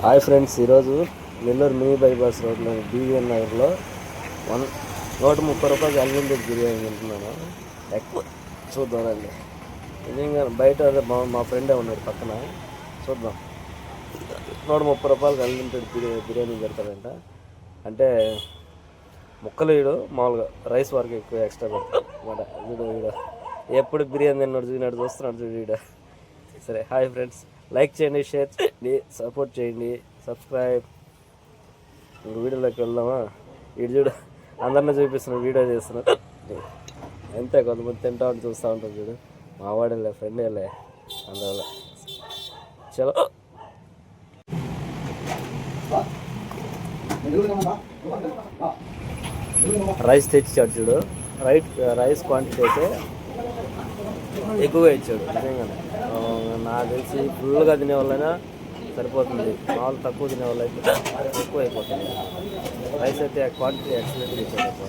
Hi friends, ఈరోజు Nellore mini bypass రోడ్లో BVN నగర్లో 130 రూపాయలకి అన్లిమిటెడ్ బిర్యానీ తింటున్నాను. ఎక్కువ చూద్దామండి. నిజంగా బయట అదే మా ఫ్రెండే ఉన్నాడు పక్కన. చూద్దాం. 130 రూపాయలకి అన్లిమిటెడ్ బిర్యానీ పెడతాడంట. అంటే ముక్కలు వీడు మామూలుగా రైస్ వరకు ఎక్కువ ఎక్స్ట్రా పెడతాడు అనమాట. వీడు ఎప్పుడు బిర్యానీ తిన్నాడు చూస్తున్నాడు చూడు వీడు. సరే, హాయ్ ఫ్రెండ్స్, లైక్ చేయండి, షేర్ చేయండి, సపోర్ట్ చేయండి, సబ్స్క్రైబ్. ఇంక వీడియోలోకి వెళ్దామా? వీడు చూడు అందరినీ చూపిస్తున్నాడు, వీడియో చేస్తున్నాడు. అంతే, కొంతమంది తింటా ఉంటే చూస్తూ ఉంటారు చూడు. మా వాడేలే, ఫ్రెండ్ వెళ్ళే అందువల్ల. చలో, రైస్ తెచ్చిచ్చాడు చూడు. రైస్ క్వాంటిటీ అయితే ఎక్కువగా ఇచ్చాడు నిజంగానే. నాకు తెలిసి ఫుల్గా తినే వాళ్ళైనా సరిపోతుంది, మామూలు తక్కువ తినే వాళ్ళు అయితే ఎక్కువ అయిపోతుంది. రైస్ అయితే క్వాంటిటీ ఎక్సలెంట్గా ఇచ్చాడు.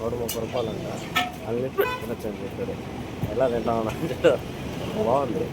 130 రూపాయలు అంట, అన్లిమిటెడ్ తినొచ్చు అని చెప్పాడు. ఎలా తింటామన్నా అంటే బాగుంది.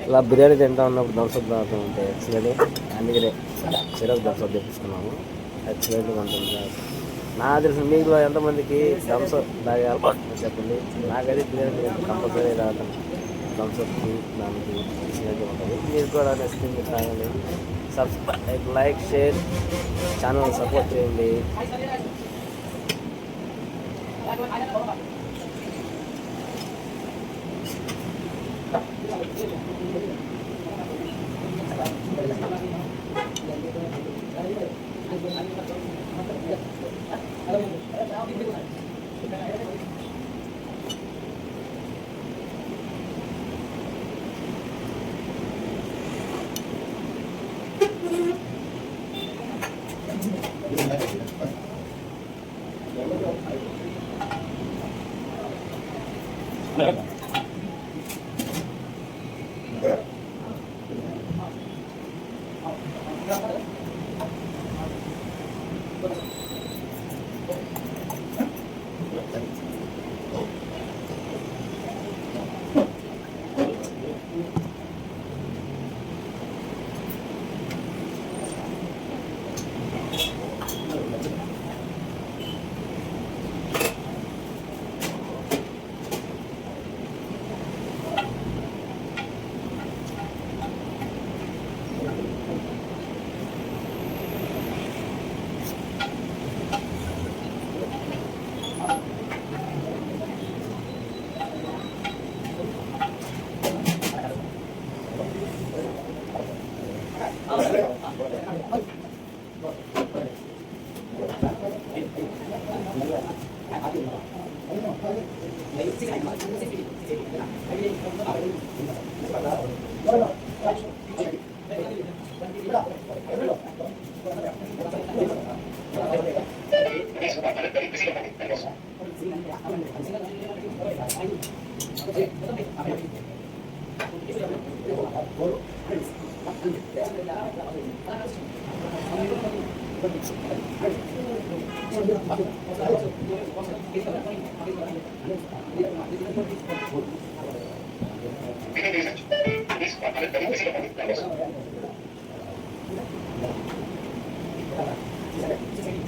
ఇలా బిర్యానీ తింటా ఉన్నప్పుడు థమ్స్అప్ తాగుతూ ఉంటే ఎక్సలెంట్. అందుకనే సిరప్ థమ్స్అప్ తెప్పించుకున్నాము. ఎక్సలెంట్గా ఉంటుంది. నాకు తెలిసిన మీకు ఎంతమందికి థమ్స్అప్ తాగాలి చెప్పండి. నాకైతే బిర్యానీ కంపల్సరీ తాగుతాను. థమ్స్అప్కి దానికి ఎక్సలెంట్గా ఉంటుంది. మీరు కూడా నెక్స్ట్ మీరు తాగండి. Subscribe, like, share, channel support చేయండి.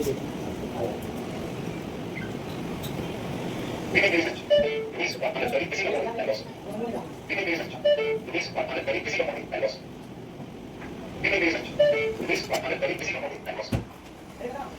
Please,